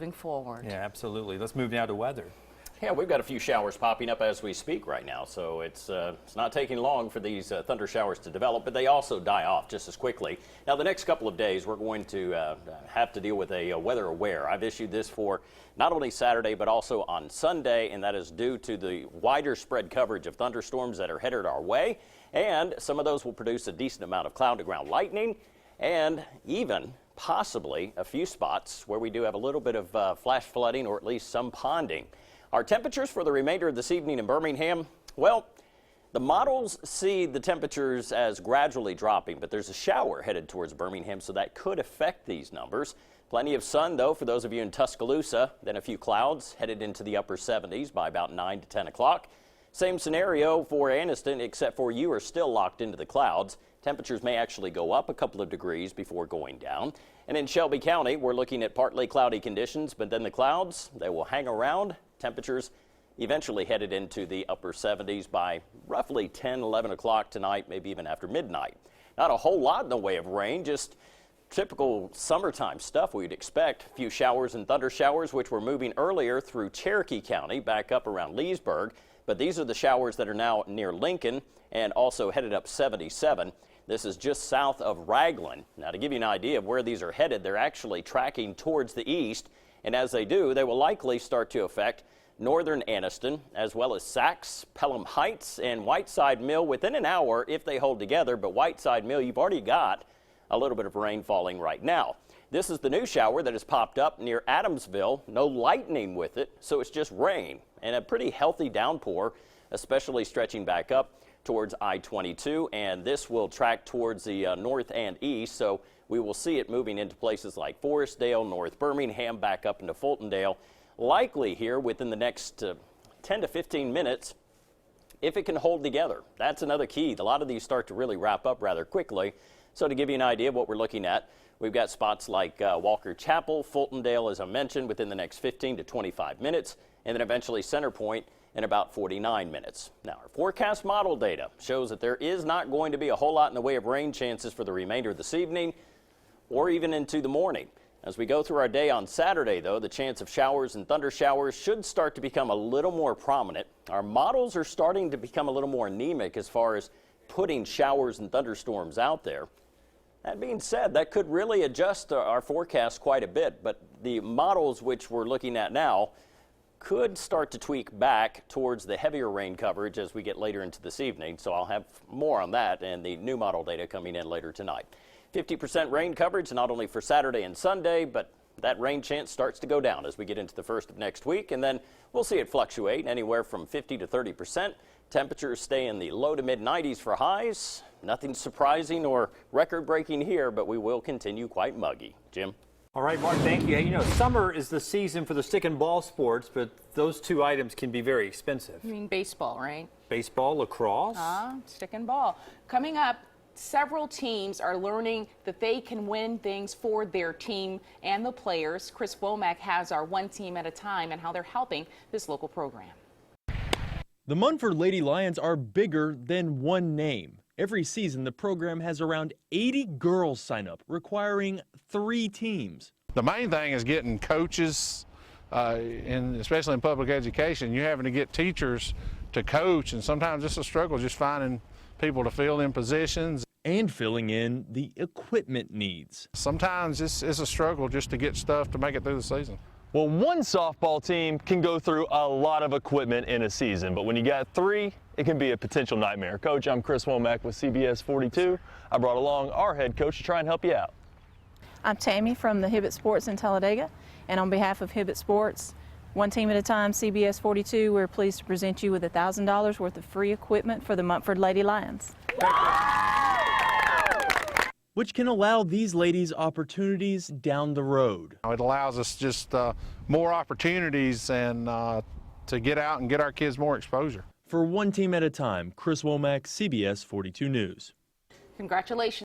moving forward. Yeah, absolutely. Let's move now to weather. Yeah, we've got a few showers popping up as we speak right now, so it's not taking long for these thunder showers to develop, but they also die off just as quickly. Now, the next couple of days, we're going to have to deal with a weather aware. I've issued this for not only Saturday, but also on Sunday, and that is due to the wider spread coverage of thunderstorms that are headed our way, and some of those will produce a decent amount of cloud-to-ground lightning, and even possibly a few spots where we do have a little bit of flash flooding or at least some ponding. Our temperatures for the remainder of this evening in Birmingham, well, the models see the temperatures as gradually dropping, but there's a shower headed towards Birmingham, so that could affect these numbers. Plenty of sun, though, for those of you in Tuscaloosa, then a few clouds headed into the upper 70s by about 9 to 10 o'clock. Same scenario for Anniston, except for you are still locked into the clouds. Temperatures may actually go up a couple of degrees before going down. And in Shelby County, we're looking at partly cloudy conditions, but then the clouds, they will hang around. Temperatures eventually headed into the upper 70s by roughly 10, 11 o'clock tonight, maybe even after midnight. Not a whole lot in the way of rain, just typical summertime stuff we'd expect. A few showers and thunder showers, which were moving earlier through Cherokee County, back up around Leesburg. But these are the showers that are now near Lincoln and also headed up 77. This is just south of Raglan. Now, to give you an idea of where these are headed, they're actually tracking towards the east. And as they do, they will likely start to affect northern Anniston, as well as Sachs, Pelham Heights, and Whiteside Mill within an hour if they hold together. But Whiteside Mill, you've already got a little bit of rain falling right now. This is the new shower that has popped up near Adamsville. No lightning with it, so it's just rain and a pretty healthy downpour, especially stretching back up towards I-22. And this will track towards the north and east, so we will see it moving into places like Forestdale, North Birmingham, back up into Fultondale. Likely here within the next 10 to 15 minutes, if it can hold together. That's another key. A lot of these start to really wrap up rather quickly. So to give you an idea of what we're looking at, we've got spots like Walker Chapel, Fultondale, as I mentioned, within the next 15 to 25 minutes, and then eventually Center Point in about 49 minutes. Now, our forecast model data shows that there is not going to be a whole lot in the way of rain chances for the remainder of this evening or even into the morning. As we go through our day on Saturday, though, the chance of showers and thunder showers should start to become a little more prominent. Our models are starting to become a little more anemic as far as putting showers and thunderstorms out there. That being said, that could really adjust our forecast quite a bit, but the models which we're looking at now could start to tweak back towards the heavier rain coverage as we get later into this evening. So I'll have more on that and the new model data coming in later tonight. 50% rain coverage not only for Saturday and Sunday, but that rain chance starts to go down as we get into the first of next week, and then we'll see it fluctuate anywhere from 50 to 30%. Temperatures stay in the low to mid 90s for highs. Nothing surprising or record-breaking here, but we will continue quite muggy. Jim? All right, Mark, thank you. Hey, you know, summer is the season for the stick and ball sports, but those two items can be very expensive. You mean baseball, right? Baseball, lacrosse? Stick and ball. Coming up, several teams are learning that they can win things for their team and the players. Chris Womack has our One Team at a Time and how they're helping this local program. The Munford Lady Lions are bigger than one name. Every season, the program has around 80 girls sign up, requiring 3 teams. The main thing is getting coaches, especially in public education. You're having to get teachers to coach, and sometimes it's a struggle just finding people to fill in positions. And filling in the equipment needs. Sometimes it's a struggle just to get stuff to make it through the season. Well, one softball team can go through a lot of equipment in a season, but when you got 3, it can be a potential nightmare. Coach, I'm Chris Womack with CBS 42. I brought along our head coach to try and help you out. I'm Tammy from the Hibbett Sports in Talladega, and on behalf of Hibbett Sports, One Team at a Time, CBS 42, we're pleased to present you with $1,000 worth of free equipment for the Munford Lady Lions. Which can allow these ladies opportunities down the road. It allows us just more opportunities and to get out and get our kids more exposure. For One Team at a Time, Chris Womack, CBS 42 News. Congratulations.